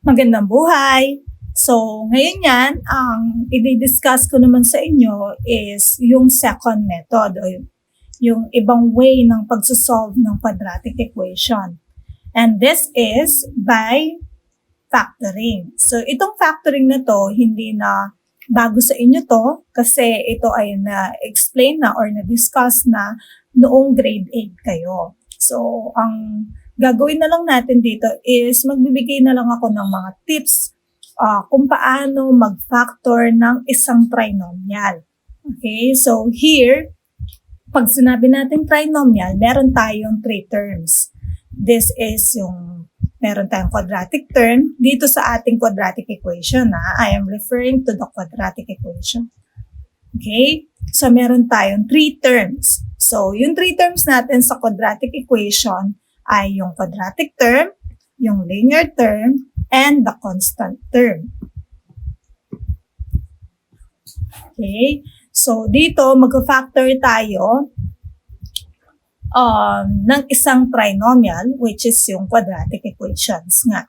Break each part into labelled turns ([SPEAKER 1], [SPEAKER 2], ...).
[SPEAKER 1] Magandang buhay! So, ngayon yan, ang i-discuss ko naman sa inyo is yung second method o yung ibang way ng pagsosolve ng quadratic equation. And this is by factoring. So, itong factoring na to, hindi na bago sa inyo to kasi ito ay na-explain na or na-discuss na noong grade 8 kayo. So, ang gagawin na lang natin dito is magbibigay na lang ako ng mga tips kung paano mag-factor ng isang trinomial. Okay, so here, pag sinabi natin trinomial, meron tayong 3 terms. This is yung meron tayong quadratic term dito sa ating quadratic equation. I am referring to the quadratic equation. Okay, so meron tayong 3 terms. So, yung 3 terms natin sa quadratic equation ay yung quadratic term, yung linear term, and the constant term. Okay, so dito mag-factor tayo ng isang trinomial, which is yung quadratic equations nga.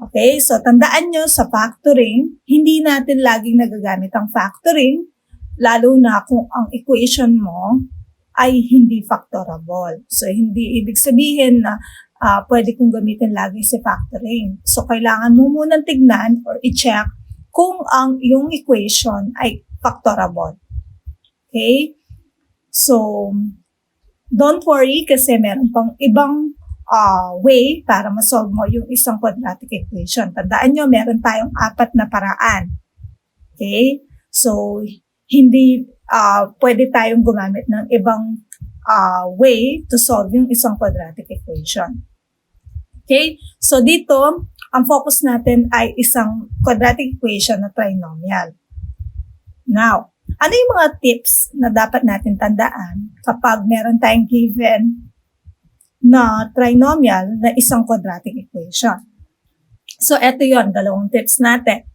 [SPEAKER 1] Okay, so tandaan nyo sa factoring, hindi natin laging nagagamit ang factoring, lalo na kung ang equation mo ay hindi factorable. So, hindi ibig sabihin na pwede kong gamitin lagi si factoring. So, kailangan mo munang tignan or i-check kung ang yung equation ay factorable. Okay? So, don't worry kasi meron pang ibang way para masolve mo yung isang quadratic equation. Tandaan nyo, meron tayong 4 na paraan. Okay? So, hindi pwede tayong gumamit ng ibang way to solve yung isang quadratic equation. Okay? So, dito, ang focus natin ay isang quadratic equation na trinomial. Now, ano yung mga tips na dapat natin tandaan kapag meron tayong given na trinomial na isang quadratic equation? So, eto yon, 2 tips natin.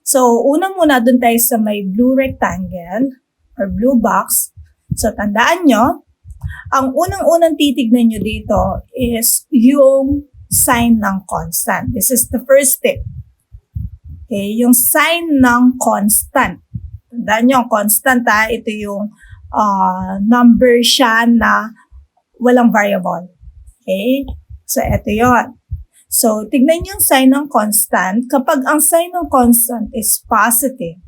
[SPEAKER 1] So, unang muna dun tayo sa may blue rectangle or blue box. So, tandaan nyo, ang unang-unang titignan nyo dito is yung sign ng constant. This is the first tip. Okay, yung sign ng constant. Tandaan nyo, constant ito yung number siya na walang variable. Okay, so ito yon. So, tignan yung sign ng constant. Kapag ang sign ng constant is positive,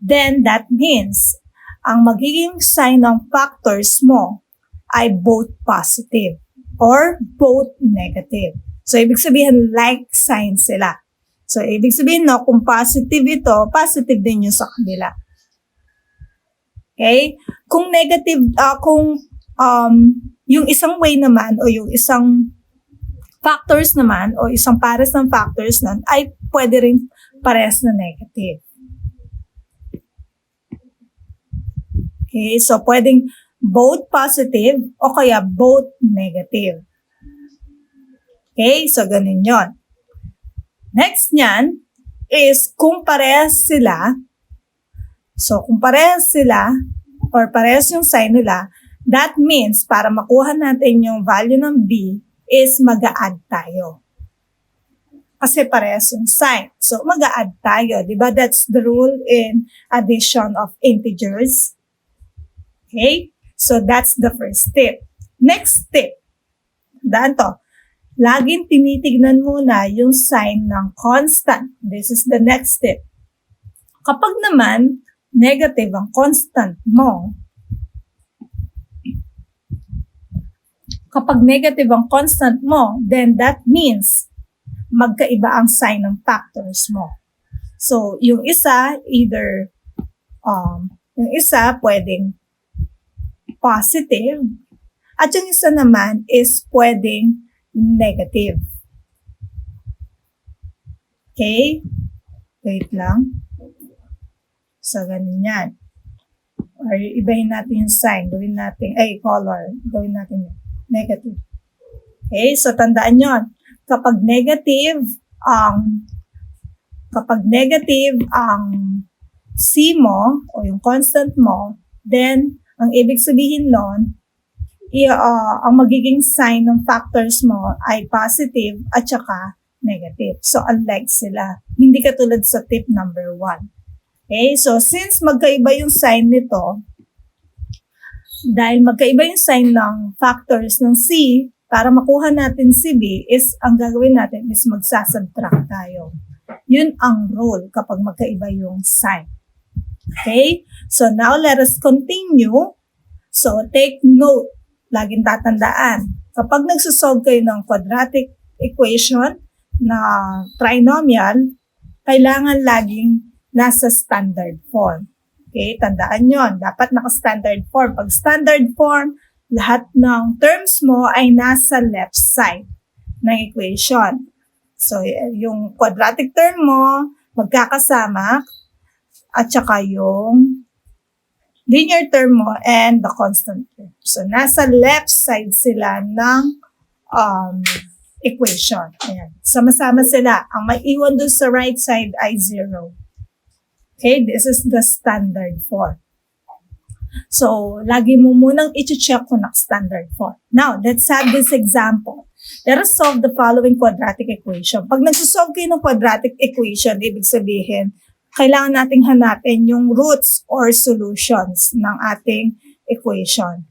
[SPEAKER 1] then that means ang magiging sign ng factors mo ay both positive or both negative. So, ibig sabihin like sign sila. So, ibig sabihin kung positive ito, positive din yung sa kabila. Okay? Kung negative, yung isang way naman o yung isang factors naman o isang pares ng factors nun ay pwede rin pares na negative. Okay, so pwedeng both positive o kaya both negative. Okay, so ganun yon. Next nyan is kung parehas sila. So kung parehas sila or parehas yung sign nila, that means para makuha natin yung value ng b is mag-a-add tayo. Kasi parehas yung sign. So mag-a-add tayo, di ba? That's the rule in addition of integers. Okay? So, that's the first tip. Next tip. Daan to. Laging tinitignan muna yung sign ng constant. This is the next tip. Kapag naman negative ang constant mo, then that means magkaiba ang sign ng factors mo. So, yung isa, pwedeng positive, at yung isa naman is pwedeng negative. Okay? Wait lang. So, ganun yan. Or ibahin natin yung sign. Color. Gawin natin yun. Negative. Okay? So, tandaan nyo. Kapag negative ang C mo o yung constant mo, then ang ibig sabihin nun, ang magiging sign ng factors mo ay positive at saka negative. So, unlike sila. Hindi katulad sa tip number 1. Okay, so since magkaiba yung sign nito, dahil magkaiba yung sign ng factors ng C, para makuha natin si B is, ang gagawin natin is magsasubtract tayo. Yun ang rule kapag magkaiba yung sign. Okay, so now let us continue. So take note, laging tatandaan, kapag nagsosolve kayo ng quadratic equation na trinomial, kailangan laging nasa standard form. Okay, tandaan yon, dapat naka-standard form. Pag standard form, lahat ng terms mo ay nasa left side ng equation. So, yung quadratic term mo, magkakasama, at saka yung linear term mo and the constant term. So, nasa left side sila ng equation. Ayan. Sama-sama sila. Ang maiwan doon sa right side ay 0. Okay, this is the standard form. So, lagi mo munang i-check kung naka-standard form. Now, let's have this example. Let us solve the following quadratic equation. Pag nagsosolve kayo ng quadratic equation, ibig sabihin, kailangan nating hanapin yung roots or solutions ng ating equation.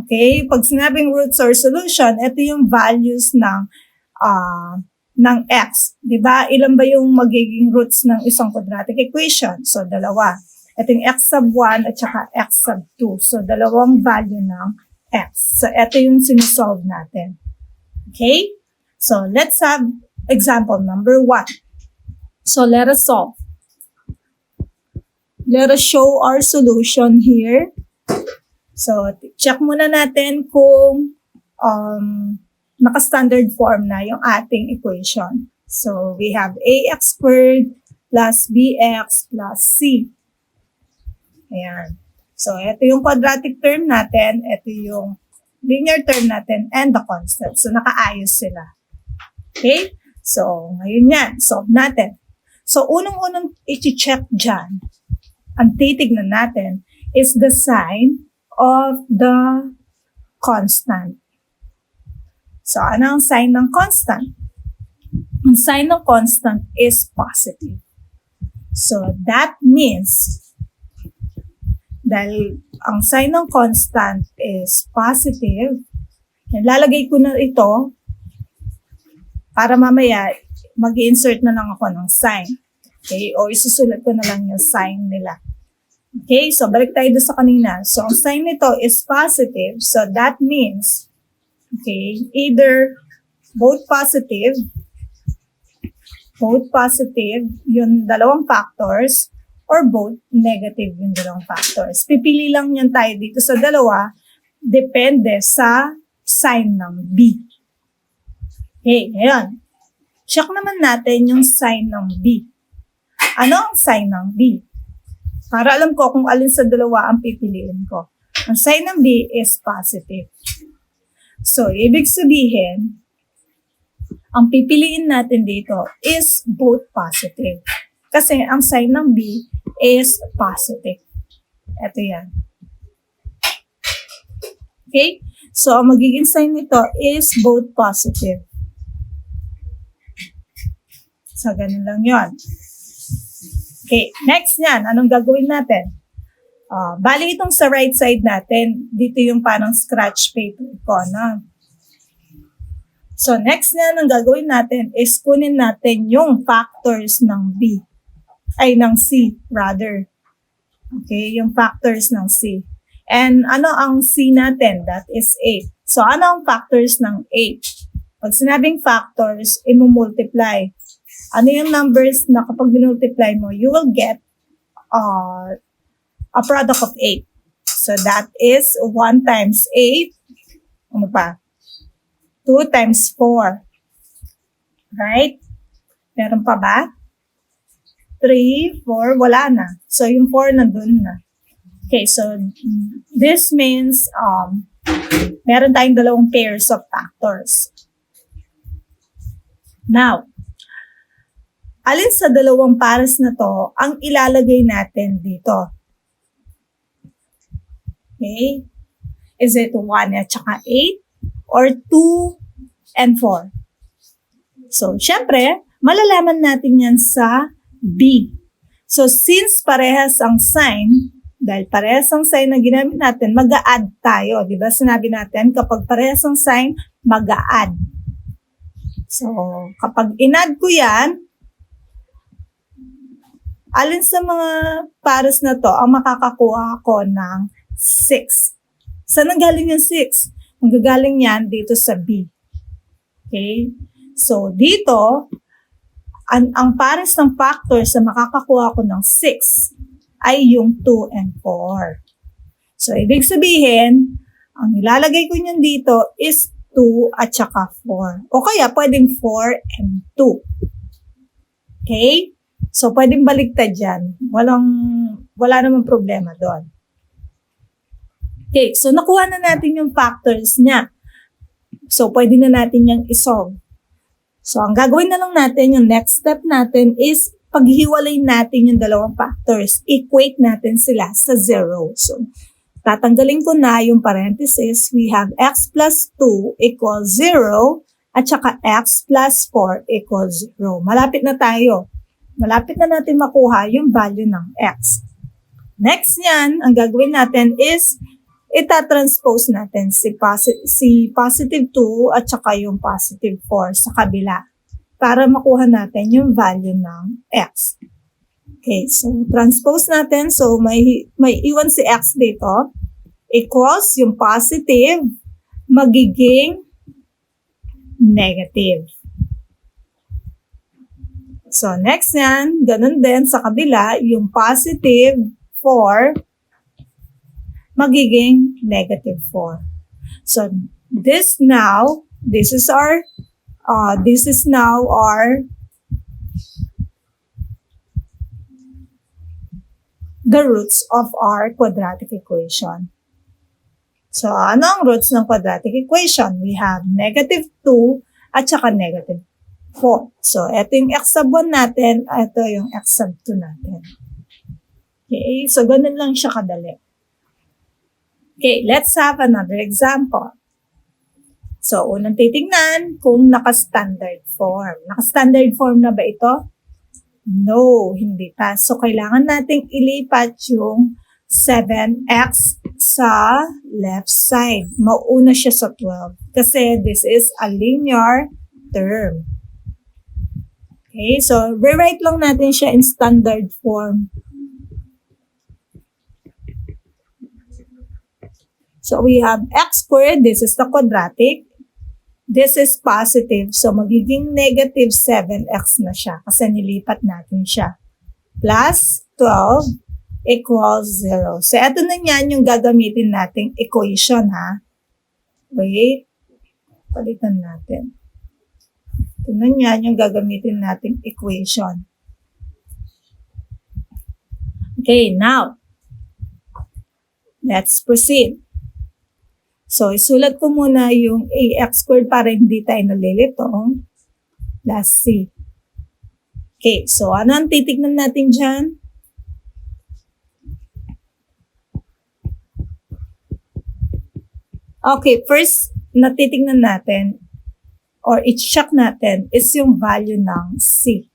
[SPEAKER 1] Okay, pag sinabing roots or solution, ito yung values ng x. Diba? Ilan ba yung magiging roots ng isang quadratic equation? So, 2. Ito yung x sub 1 at saka x sub 2. So, 2 value ng x. So, ito yung sinusolve natin. Okay? So, let's have example number 1. So, let us solve. Let us show our solution here. So, check muna natin kung naka-standard form na yung ating equation. So, we have ax squared plus bx plus c. Ayan. So, ito yung quadratic term natin, ito yung linear term natin, and the constant. So, nakaayos sila. Okay? So, ngayon yan, solve natin. So, unang-unang i-check dyan, ang titignan natin is the sign of the constant. So, ano ang sign ng constant? Ang sign ng constant is positive. So, that means, dahil ang sign ng constant is positive, lalagay ko na ito para mamaya mag-insert na lang ako ng sign. Okay? O isusulat ko na lang yung sign nila. Okay? So, balik tayo doon sa kanina. So, ang sign nito is positive. So, that means, okay, either both positive, yung dalawang factors, or both negative yung dalawang factors. Pipili lang yan tayo dito sa dalawa, depende sa sign ng B. Okay, ngayon, check naman natin yung sign ng B. Ano ang sign ng B? Para alam ko kung alin sa dalawa ang pipiliin ko. Ang sign ng B is positive. So, ibig sabihin, ang pipiliin natin dito is both positive. Kasi ang sign ng B is positive. Ito yan. Okay? So, ang magiging sign nito is both positive. So, ganun lang yon. Okay, next yan. Anong gagawin natin? Bali itong sa right side natin, dito yung parang scratch paper ko, no? So, next na ang gagawin natin is kunin natin yung factors ng B. Ay, ng C, rather. Okay, yung factors ng C. And ano ang C natin? That is 8. So, ano ang factors ng 8? Pag sinabing factors, i-multiply. Ano yung numbers na kapag binultiply mo, you will get a product of 8. So, that is 1 times 8. Ano pa? 2 times 4. Right? Meron pa ba? 3, 4, wala na. So, yung 4 nandun na. Okay, so, this means, meron tayong dalawang pairs of factors. Now, alin sa dalawang pares na to ang ilalagay natin dito? Okay? Is it 1 at saka 8? Or 2 and 4? So, syempre, malalaman natin yan sa B. So, since parehas ang sign, dahil parehas ang sign na ginamit natin, mag-a-add tayo. Di ba? Sinabi natin, kapag parehas ang sign, mag-a-add. So, kapag in-add ko yan, alin sa mga pares na to ang makakakuha ko ng 6? Saan nanggaling yung 6? Magagaling yan dito sa B. Okay? So, dito, ang pares ng factors na makakakuha ko ng 6 ay yung 2 and 4. So, ibig sabihin, ang ilalagay ko niyan dito is 2 at saka 4. O kaya, pwedeng 4 and 2. Okay? So, pwedeng baligtad dyan. Wala namang problema doon. Okay, so nakuha na natin yung factors niya. So, pwede na natin yung isolve. So, ang gagawin na lang natin, yung next step natin is paghiwalay natin yung dalawang factors. Equate natin sila sa 0. So, tatanggalin ko na yung parenthesis. We have x plus 2 equals 0 at saka x plus 4 equals 0. Malapit na tayo. Malapit na natin makuha yung value ng x. Next niyan, ang gagawin natin is itatranspose natin si positive 2 at saka yung positive 4 sa kabila para makuha natin yung value ng x. Okay, so transpose natin. So may iwan si x dito equals yung positive magiging negative. So next yan, ganun din sa kabila, yung positive 4 magiging negative 4. So this is now our the roots of our quadratic equation. So ano ang roots ng quadratic equation? We have negative 2 at saka negative 4. So ito yung x sub 1 natin, ito yung x sub 2 natin. Okay, so ganun lang siya kadali. Okay, let's have another example. So, unang titingnan kung naka-standard form. Naka-standard form na ba ito? No, hindi pa. So, kailangan nating ilipat yung 7x sa left side. Mauna siya sa 12 kasi this is a linear term. Okay, so rewrite lang natin siya in standard form. So, we have x squared. This is the quadratic. This is positive. So, magiging negative 7x na siya kasi nilipat natin siya. Plus 12 equals 0. So, ito na yan yung gagamitin nating equation, ha? Wait. Palitan natin. Ito na yan yung gagamitin nating equation. Okay, now, let's proceed. So, isulat ko muna yung ax squared para hindi tayo nalilito. Plus c. Okay, so ano ang titignan natin dyan? Okay, first na titignan natin or i-check natin is yung value ng c.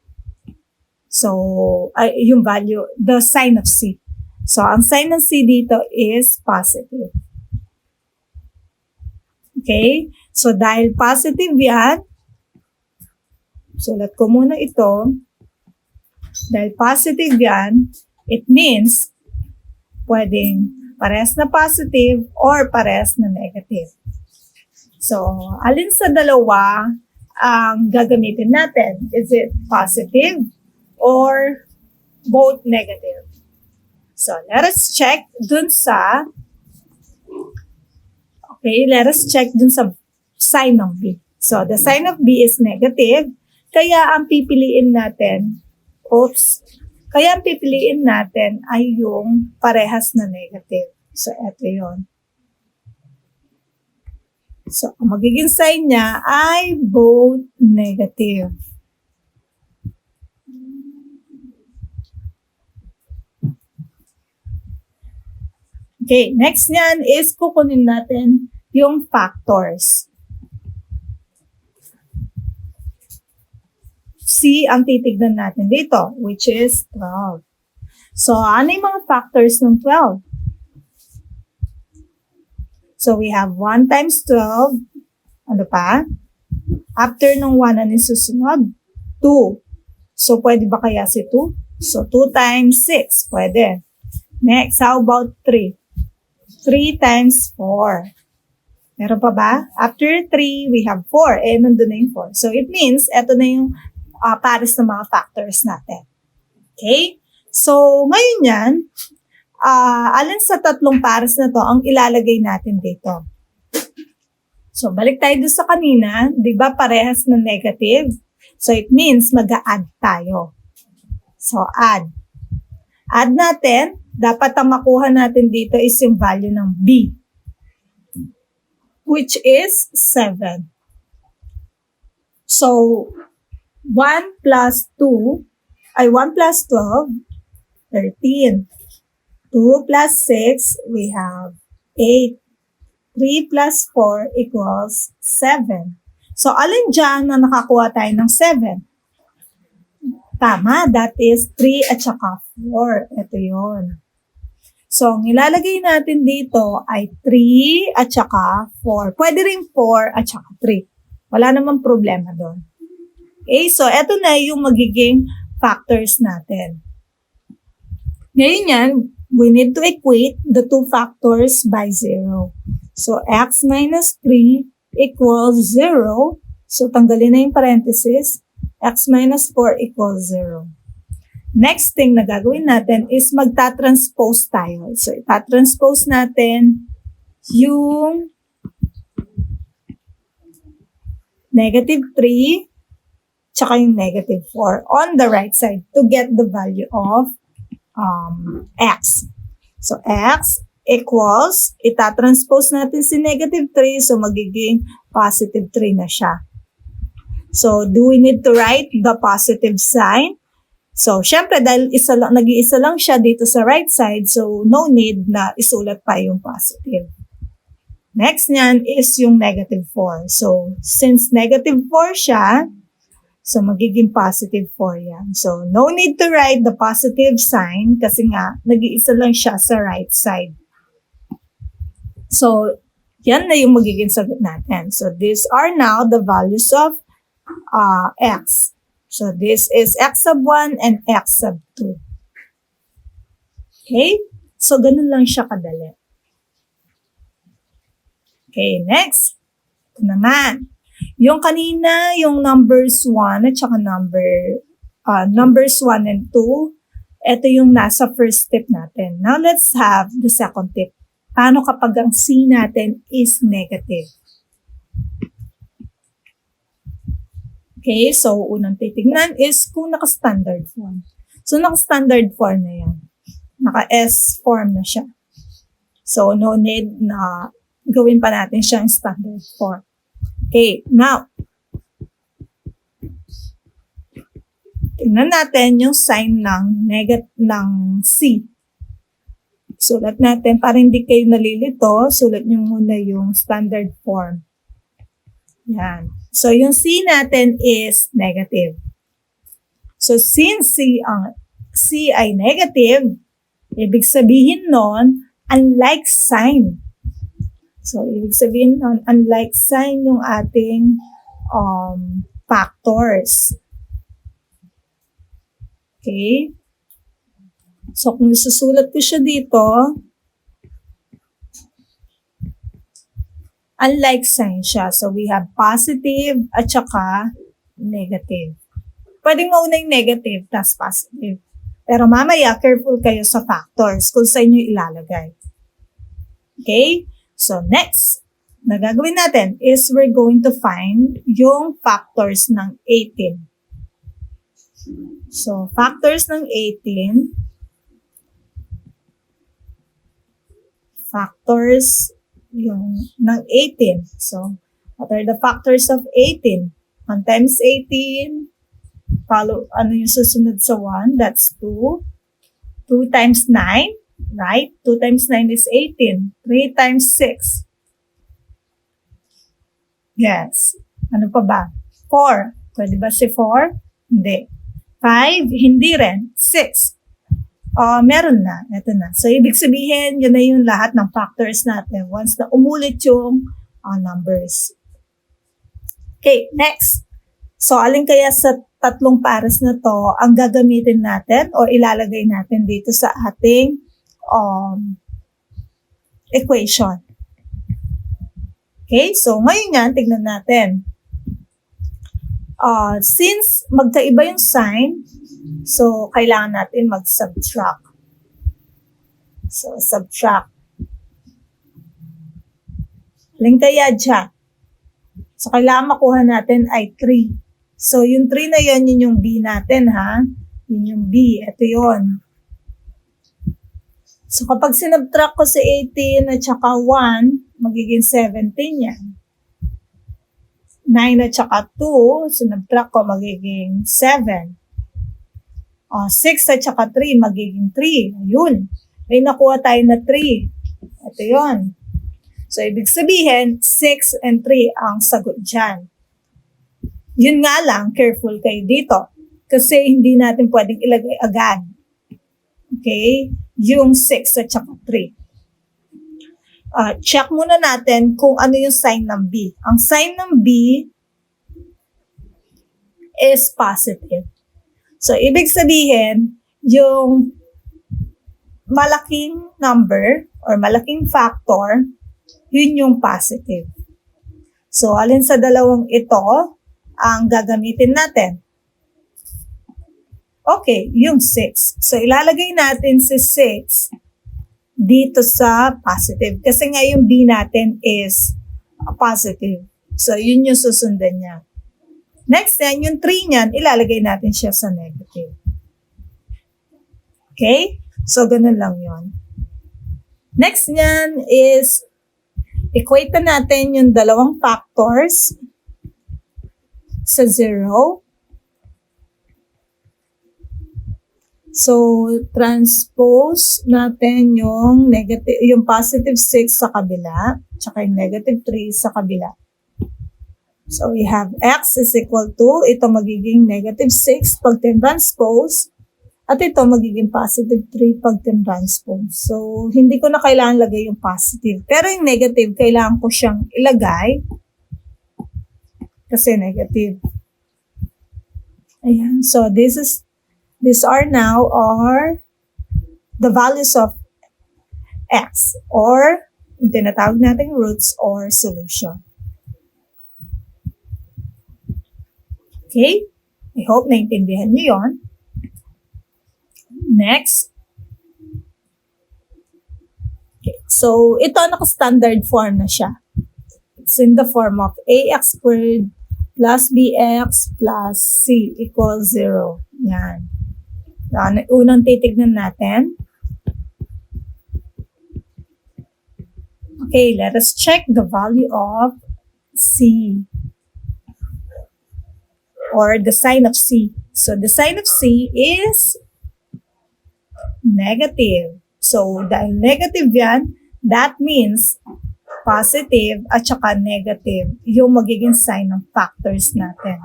[SPEAKER 1] So, yung value, the sign of c. So, ang sign ng c dito is positive. Okay? So, dahil positive yan, sulat ko muna ito. Dahil positive yan, it means pwedeng parehas na positive or parehas na negative. So, alin sa dalawa ang gagamitin natin? Is it positive or both negative? So, let us check dun sa let us check dun sa sign ng B. So, the sign of B is negative. Kaya ang pipiliin natin, ay yung parehas na negative. So, eto yun. So, ang magiging sign niya ay both negative. Okay, next niyan is kukunin natin yung factors. C ang titignan natin dito, which is 12. So, ano yung mga factors ng 12? So, we have 1 times 12. Ano pa? After nung 1, ano yung susunod? 2. So, pwede ba kaya si 2? So, 2 times 6. Pwede. Next, how about 3? 3 times 4. Meron pa ba? After 3, we have 4. Nandun na yung 4. So, it means, eto na yung pares ng mga factors natin. Okay? So, ngayon yan, alin sa tatlong pares na to ang ilalagay natin dito? So, balik tayo doon sa kanina. Di ba parehas na negative? So, it means mag-a-add tayo. So, add. Add natin. Dapat ang makuha natin dito is yung value ng B, which is 7. So, 1 plus 2, 1 plus 12, 13. 2 plus 6, we have 8. 3 plus 4 equals 7. So, alin dyan na nakakuha tayo ng 7? Tama, that is 3 at saka 4. Ito yun. So, ang ilalagay natin dito ay 3 at saka 4. Pwede rin 4 at saka 3. Wala namang problema doon. Okay, so ito na yung magiging factors natin. Ngayon yan, we need to equate the two factors by 0. So, x minus 3 equals 0. So, tanggalin na yung parenthesis. X minus 4 equals 0. Next thing na gagawin natin is magta-transpose tayo. So, itatranspose natin yung negative 3 tsaka yung negative 4 on the right side to get the value of x. So, x equals, itatranspose natin si negative 3, so magiging positive 3 na siya. So, do we need to write the positive sign? So, syempre, dahil nag-iisa lang siya dito sa right side, so no need na isulat pa yung positive. Next niyan is yung negative 4. So, since negative 4 siya, so magiging positive 4 yan. So, no need to write the positive sign kasi nga, nag-iisa lang siya sa right side. So, yan na yung magiging sagot natin. So, these are now the values of x. So, this is x sub 1 and x sub 2. Okay? So, ganun lang siya kadali. Okay, next. Ito naman. Yung kanina, yung numbers 1 at saka numbers 1 and 2, ito yung nasa first step natin. Now, let's have the second tip. Paano kapag ang C natin is negative? Okay, so unang titignan is kung naka-standard form. So, naka-standard form na yan. Naka-S form na siya. So, no need na gawin pa natin siyang standard form. Okay, now, tingnan natin yung sign ng C. Sulat natin, para hindi kayo nalilito, sulat nyo muna yung standard form. Yan. So, yung C natin is negative. So, since C ay negative, ibig sabihin nun, unlike sign. So, ibig sabihin nun, unlike sign yung ating factors. Okay? So, kung isusulat ko siya dito, unlike sign siya. So, we have positive at saka negative. Pwedeng mauna yung negative tas positive. Pero mamaya, careful kayo sa factors kung saan nyo ilalagay. Okay? So, next na gagawin natin is we're going to find yung factors ng 18. So, factors ng 18, factors yung ng 18. So, what are the factors of 18? 1 times 18, follow, ano yung susunod sa 1? That's 2. 2 times 9, right? 2 times 9 is 18. 3 times 6. Yes. Ano pa ba? 4. Pwede ba si 4? Hindi. 5, hindi rin. 6. Meron na. Ito na. So, ibig sabihin, yun na yung lahat ng factors natin once na umulit yung numbers. Okay, next. So, alin kaya sa tatlong pares na to ang gagamitin natin o ilalagay natin dito sa ating equation? Okay, so ngayon yan, tignan natin. Since magkaiba yung sign, so kailangan natin mag-subtract. So, subtract. Alin kaya dyan? So, kailangan makuha natin ay 3. So, yung 3 na yun, yun yung B natin, ha? Yun yung B. Ito yun. So, kapag sinubtract ko si 18 at saka 1, magiging 17 yan. 9 at saka 2, sinubtract ko, magiging 7. 6 at saka 3, magiging 3. Ayun. May nakuha tayo na 3. Ito yun. So, ibig sabihin, 6 and 3 ang sagot dyan. Yun nga lang, careful kayo dito. Kasi hindi natin pwedeng ilagay agad. Okay? Yung 6 at saka 3. Check muna natin kung ano yung sign ng B. Ang sign ng B is positive. So, ibig sabihin, yung malaking number or malaking factor, yun yung positive. So, alin sa dalawang ito ang gagamitin natin? Okay, yung 6. So, ilalagay natin si 6 dito sa positive. Kasi nga yung B natin is positive. So, yun yung susundan niya. Next yan, yung 3 niyan, ilalagay natin siya sa negative. Okay? So, ganun lang yun. Next niyan is equate natin yung dalawang factors sa 0. So, transpose natin yung negative, yung positive 6 sa kabila, tsaka yung negative 3 sa kabila. So, we have x is equal to, ito magiging negative 6 pag transpose, at ito magiging positive 3 pag transpose. So, hindi ko na kailangan lagay yung positive. Pero yung negative, kailangan ko siyang ilagay kasi negative. Ayan. So, these are now the values of x or yung tinatawag nating roots or solution. Okay? I hope naintindihan niyo yon. Next. Okay. So, ito naka-standard form na siya. It's in the form of ax squared plus bx plus c equals 0. Yan. Unang titignan natin. Okay, let us check the value of c or the sign of c. So, the sign of c is negative. So, dahil negative yan, that means positive at saka negative yung magiging sign ng factors natin.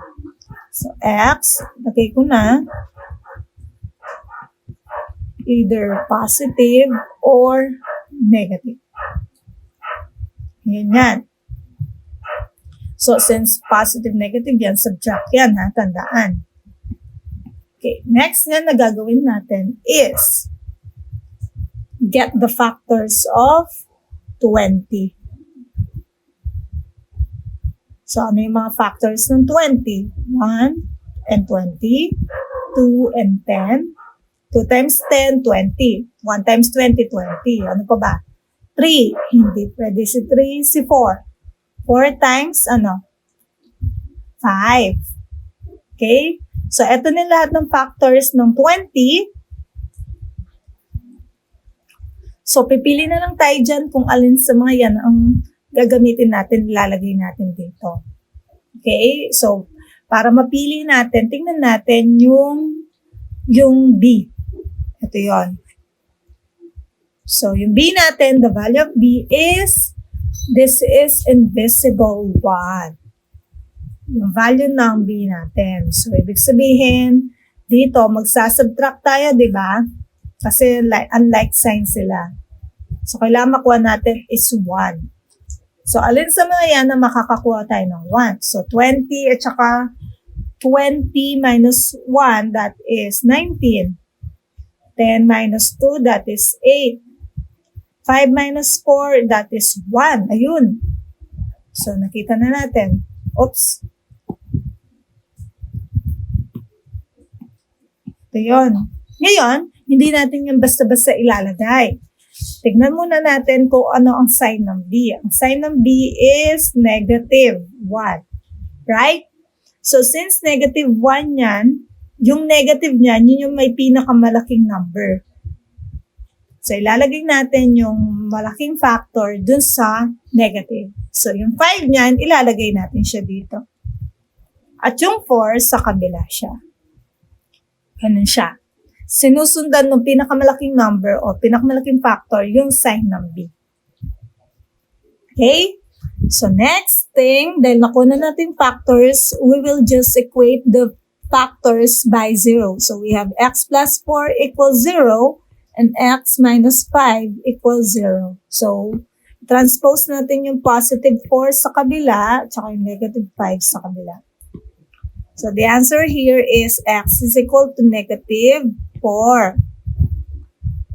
[SPEAKER 1] So, x, lagay ko na either positive or negative. Yan yan. So, since positive, negative yan, subtract yan, ha? Tandaan. Okay, next na gagawin natin is get the factors of 20. So, ano yung mga factors ng 20? 1 and 20, 2 and 10, 2 times 10, 20. 1 times 20, 20. Ano pa ba? 3. Hindi pwede si 3, si 4. 4 times, 5. Okay? So, eto na lahat ng factors ng 20. So, pipili na lang tayo dyan kung alin sa mga yan ang gagamitin natin, ilalagay natin dito. Okay? So, para mapili natin, tingnan natin yung B. Ito yon. So, yung B natin, the value of B is, this is invisible 1. yung value ng B natin. So, ibig sabihin, dito, magsasubtract tayo, di ba? Kasi unlike sign sila. So, kailangan makuha natin is 1. So, alin sa mga yan na makakakuha tayo ng 1? So, 20 at saka 20 minus 1, that is 19. 10 minus 2, that is 8. 5 minus 4, that is 1. Ayun. So, nakita na natin. Oops. Ito yun. Ngayon, hindi natin yung basta-basta ilalagay. Tignan muna natin kung ano ang sign ng B. Ang sign ng B is negative 1. Right? So, since negative 1 yan, yung negative niyan, yun yung may pinakamalaking number. So, ilalagay natin yung malaking factor dun sa negative. So, yung 5 niyan, ilalagay natin siya dito. At yung 4, sa kabila siya. Ganun siya. Sinusundan ng pinakamalaking number o pinakamalaking factor yung sign ng B. Okay? So, next thing, dahil nakuha natin factors, we will just equate the factors by 0. So, we have x plus 4 equals 0 and x minus 5 equals 0. So, transpose natin yung positive 4 sa kabila at saka yung negative 5 sa kabila. So, the answer here is x is equal to negative 4.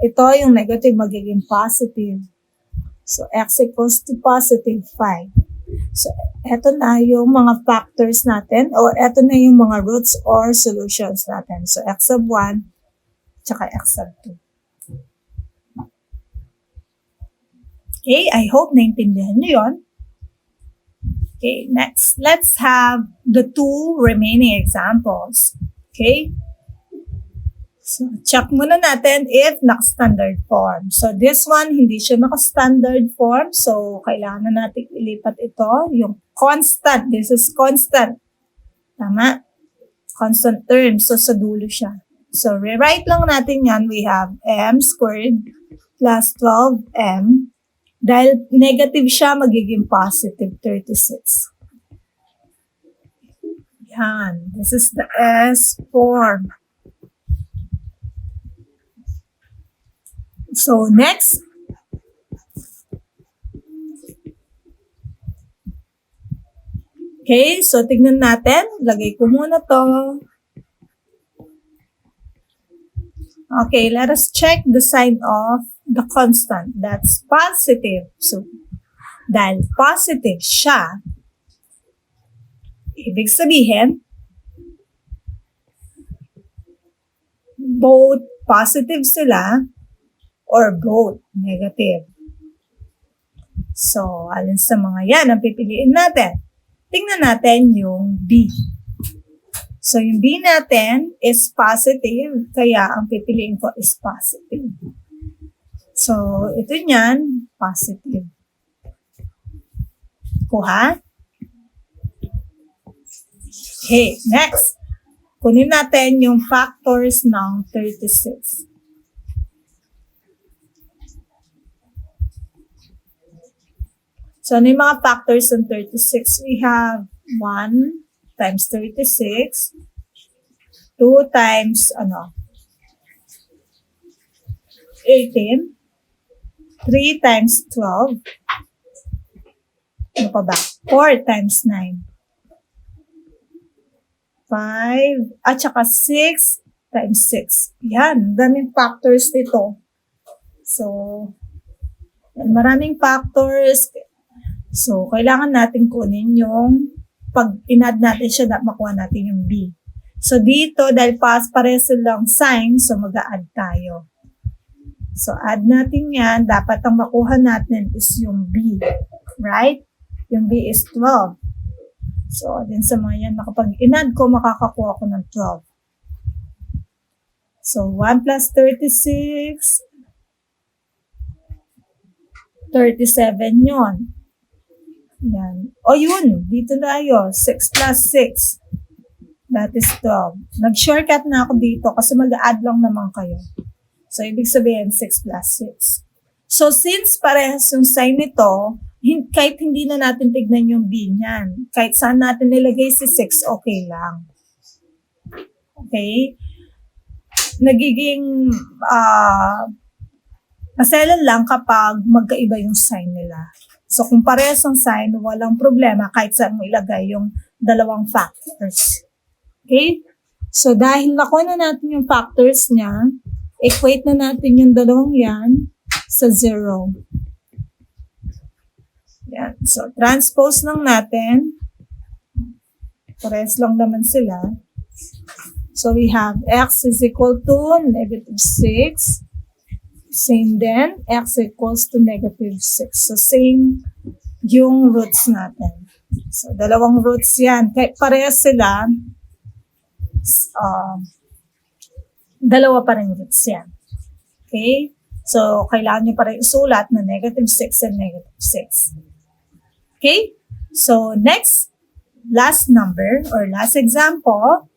[SPEAKER 1] Ito yung negative magiging positive. So, x equals to positive 5. So, eto na yung mga factors natin or eto na yung mga roots or solutions natin. So, x sub 1 tsaka x sub 2. Okay, I hope naintindihan nyo yun. Okay, next, let's have the 2 remaining examples. Okay? So, check muna natin if naka-standard form. So, this one, hindi siya naka-standard form. So, kailangan na natin ilipat ito. Yung constant. This is constant. Tama? Constant term. So, sa dulo siya. So, rewrite lang natin yan. We have m squared plus 12m. Dahil negative siya, magiging positive 36. Yan. This is the S form. So, next. Okay, so tignan natin. Lagay ko muna to. Okay, let us check the sign of the constant. That's positive. So, dahil positive siya, ibig sabihin, both positive sila or both negative. So, alin sa mga yan ang pipiliin natin? Tingnan natin yung B. So, yung B natin is positive, kaya ang pipiliin ko is positive. So, ito niyan, positive. Kuha? Okay, next. Kunin natin yung factors ng 36. So, ano yung mga factors ng 36? We have 1 times 36, 2 times, 18, 3 times 12, ano pa ba? 4 times 9, 5, at saka 6 times 6. Yan, daming factors dito. So, maraming factors. So, kailangan natin kunin yung pag in-add natin siya, makuha natin yung B. So, dito, dahil pares lang sign, so mag-a-add tayo. So, add natin yan. Dapat ang makuha natin is yung B. Right? Yung B is 12. So, din sa mga yan, kapag in-add ko, makakakuha ko ng 12. So, 1 plus 36, 37 yun. Yan. O yun, dito tayo. 6 plus 6. That is 12. Nag-shortcut na ako dito kasi mag-add lang naman kayo. So, ibig sabihin 6 plus 6. So, since parehas yung sign nito, kahit hindi na natin tignan yung b niyan. Kahit saan natin nilagay si 6, okay lang. Okay? Nagiging maselan lang kapag magkaiba yung sign nila. So, kung parehas ang sign, walang problema kahit saan mo ilagay yung dalawang factors. Okay? So, dahil nakuha na natin yung factors niya, equate na natin yung dalawang yan sa 0. Yan. So, transpose lang natin. Parehas lang naman sila. So, we have x is equal to negative 6. Same then, x equals to negative 6. So, same yung roots natin. So, dalawang roots yan. Kahit parehas sila, dalawa pa rin roots yan. Okay? So, kailangan nyo pa rin isulat na negative 6 and negative 6. Okay? So, next, last number or last example,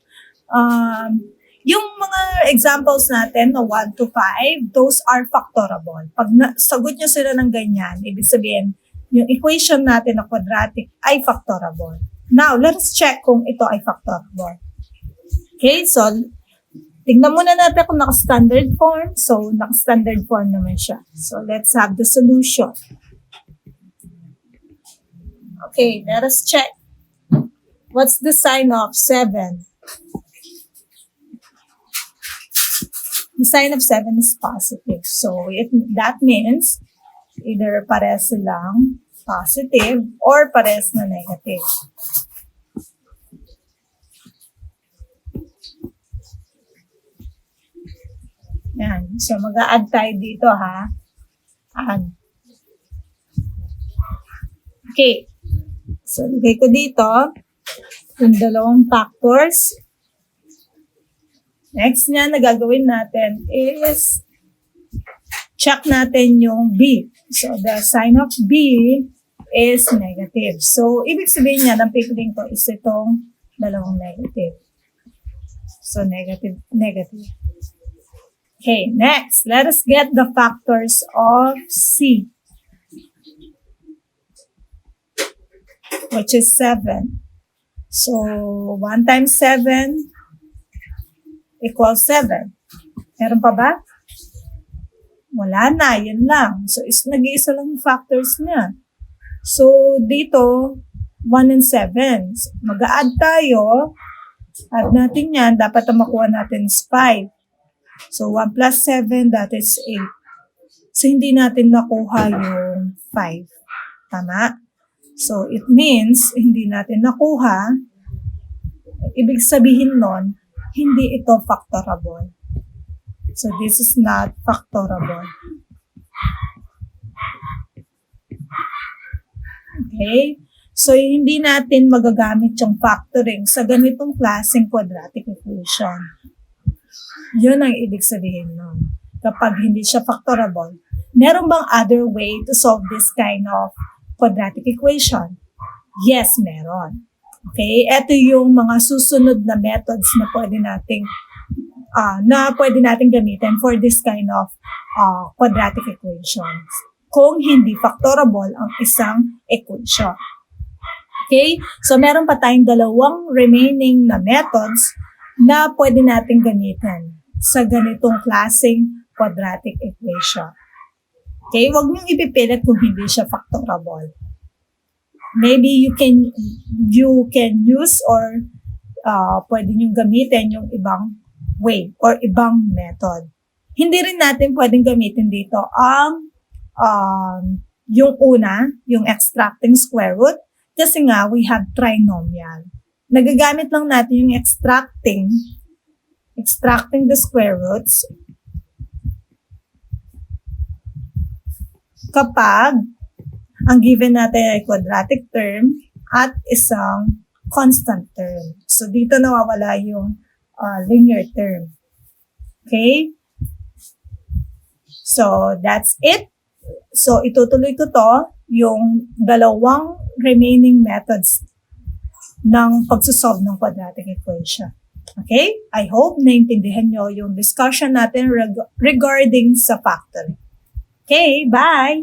[SPEAKER 1] yung mga examples natin na 1 to 5, those are factorable. Pag sagot nyo sila ng ganyan, ibig sabihin, yung equation natin na quadratic ay factorable. Now, let's check kung ito ay factorable. Okay, so, tingnan muna natin kung naka-standard form. So, naka-standard form naman siya. So, let's have the solution. Okay, let us check. What's the sign of 7? The sign of 7 is positive. So, that means either pares silang positive or pares na negative. Yan. So, mag-a-add tayo dito, ha? Add. Okay. So, lagay ko dito yung dalawang factors. Next niya na gagawin natin is check natin yung B. So, the sign of B is negative. So, ibig sabihin niya, ang pipiliin ko is itong dalawang negative. So, negative, negative. Okay, next. Let us get the factors of C, which is 7. So, 1 times 7 equals 7. Meron pa ba? Wala na, yun lang. So, nag-iisa lang yung factors niya. So, dito, 1 and 7. So, mag-a-add tayo. Add natin yan. Dapat ang makuha natin is 5. So, 1 plus 7, that is 8. So, hindi natin nakuha yung 5. Tama? So, it means, hindi natin nakuha. Ibig sabihin nun, hindi ito factorable. So, this is not factorable. Okay? So, hindi natin magagamit yung factoring sa ganitong klaseng quadratic equation. Yun ang ibig sabihin nun. Kapag hindi siya factorable, meron bang other way to solve this kind of quadratic equation? Yes, meron. Okay, ito yung mga susunod na methods na pwede nating gamitin for this kind of quadratic equations kung hindi factorable ang isang equation. Okay, so meron pa tayong dalawang remaining na methods na pwede nating gamitin sa ganitong klaseng quadratic equation. Okay, huwag niyong ipipilit kung hindi siya factorable. Maybe you can use or pwede nyo gamitin yung ibang way or ibang method. Hindi rin natin pwedeng gamitin dito ang yung una, yung extracting square root, kasi nga we have trinomial. Nagagamit lang natin yung extracting the square roots kapag ang given natin ay quadratic term at isang constant term. So, dito nawawala yung linear term. Okay? So, that's it. So, itutuloy ko to, yung dalawang remaining methods ng pagsusolve ng quadratic equation. Okay? I hope naintindihan nyo yung discussion natin regarding sa factoring. Okay, bye!